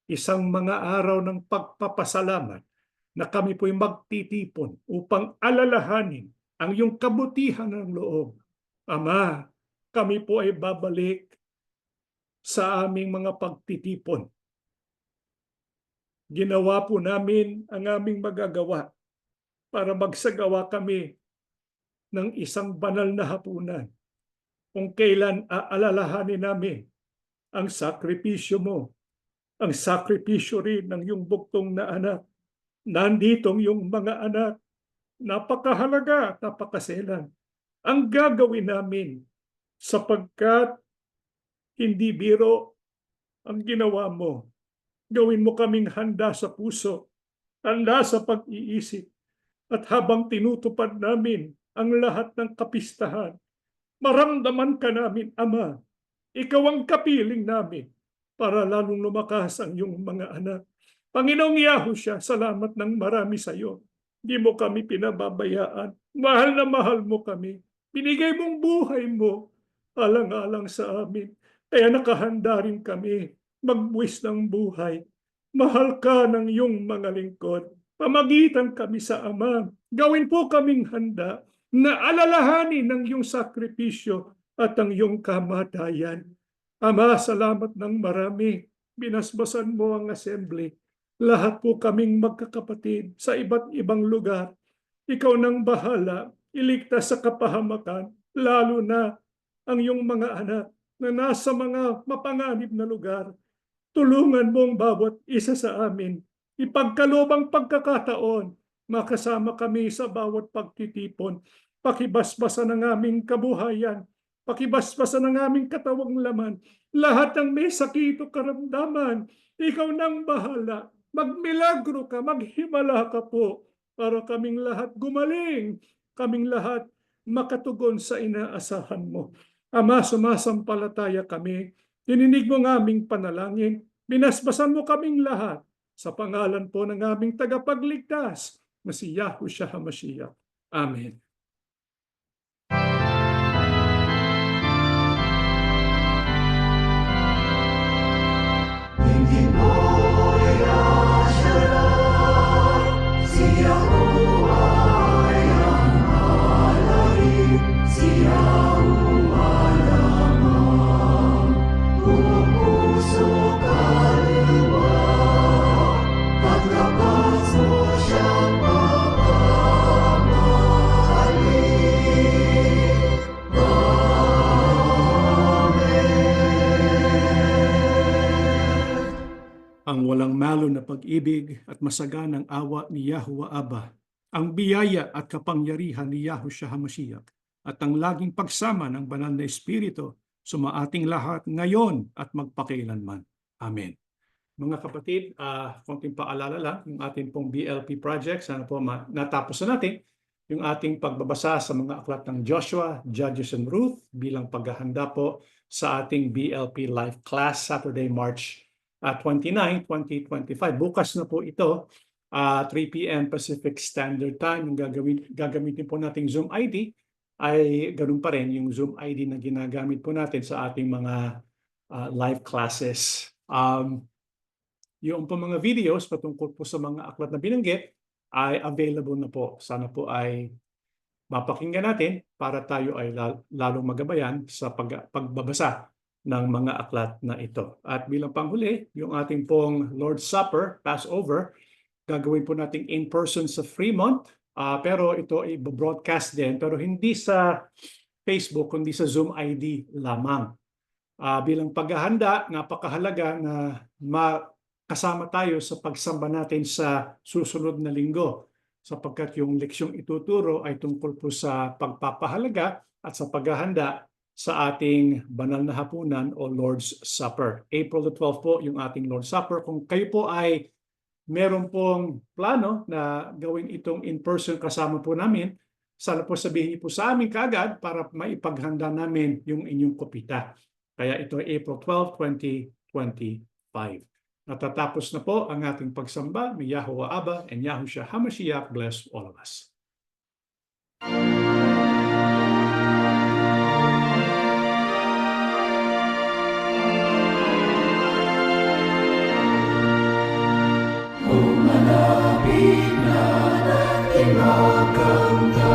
isang mga araw ng pagpapasalamat na kami po'y magtitipon upang alalahanin ang iyong kabutihan ng loob. Ama, kami po ay babalik sa aming mga pagtitipon. Ginawa po namin ang aming magagawa para magsagawa kami ng isang banal na hapunan kung kailan aalalahanin namin ang sakripisyo mo, ang sakripisyo rin ng iyong buktong na anak. Nanditong yung mga anak, napakahalaga at napakaselan. Ang gagawin namin sapagkat hindi biro ang ginawa mo. Gawin mo kaming handa sa puso, handa sa pag-iisip, at habang tinutupad namin ang lahat ng kapistahan, maramdaman ka namin, Ama, ikaw ang kapiling namin para lalong lumakas ang iyong mga anak. Panginoong Yahushua, salamat ng marami sa iyo. Di mo kami pinababayaan. Mahal na mahal mo kami. Binigay mong buhay mo alang-alang sa amin. Kaya nakahanda rin kami magbuwis ng buhay. Mahal ka ng iyong mga lingkod. Pamagitan kami sa Ama. Gawin po kaming handa na alalahanin ng iyong sakripisyo at ang iyong kamatayan. Ama, salamat ng marami. Binasbasan mo ang assembly. Lahat po kaming magkakapatid sa iba't ibang lugar. Ikaw nang bahala, iligtas sa kapahamakan, lalo na ang iyong mga anak na nasa mga mapanganib na lugar. Tulungan mo ang bawat isa sa amin. Ipagkalobang pagkakataon, makasama kami sa bawat pagtitipon. Pakibasbasan ang aming kabuhayan. Pakibasbasan ang aming katawang laman. Lahat ng may sakit o karamdaman, ikaw nang bahala. Magmilagro ka, maghimala ka po para kaming lahat gumaling. Kaming lahat makatugon sa inaasahan mo. Ama, sumasampalataya kami. Tininig mo ng aming panalangin. Binasbasan mo kaming lahat sa pangalan po ng aming tagapagligtas na si Yahushua HaMashiach. Amen. Si Yahuwah ay ang na pag-ibig at masaganang awa ni Yahuwah Abba, ang biyaya at kapangyarihan ni Yahushua HaMashiach, at ang laging pagsama ng banal na Espiritu sumaating lahat ngayon at magpakailanman. Amen. Mga kapatid, konting paalala lang, yung ating pong BLP project, sana po natapos na natin yung ating pagbabasa sa mga aklat ng Joshua, Judges, and Ruth bilang paghahanda po sa ating BLP Life Class Saturday, March 29, 2025. Bukas na po ito, 3 p.m. Pacific Standard Time. Yung gagamitin po nating Zoom ID ay ganun pa rin yung Zoom ID na ginagamit po natin sa ating mga live classes. Yung po mga videos patungkol po sa mga aklat na binanggit ay available na po. Sana po ay mapakinggan natin para tayo ay lalong magabayan sa pagbabasa ng mga aklat na ito. At bilang panghuli, yung ating pong Lord's Supper, Passover, gagawin po natin in person sa Fremont. Pero ito ay broadcast din, pero hindi sa Facebook, kundi sa Zoom ID lamang. Bilang paghahanda, napakahalaga na kasama tayo sa pagsamba natin sa susunod na linggo sapagkat yung leksyong ituturo ay tungkol po sa pagpapahalaga at sa paghahanda sa ating banal na hapunan o Lord's Supper. April the 12 po yung ating Lord's Supper. Kung kayo po ay meron pong plano na gawin itong in-person kasama po namin, sana po sabihin po sa amin kaagad para maipaghanda namin yung inyong kopita. Kaya ito ay April 12, 2025. Natatapos na po ang ating pagsamba. May Yahuwah Abba and Yahushua HaMashiach bless all of us. Malapit na natin magkamtan.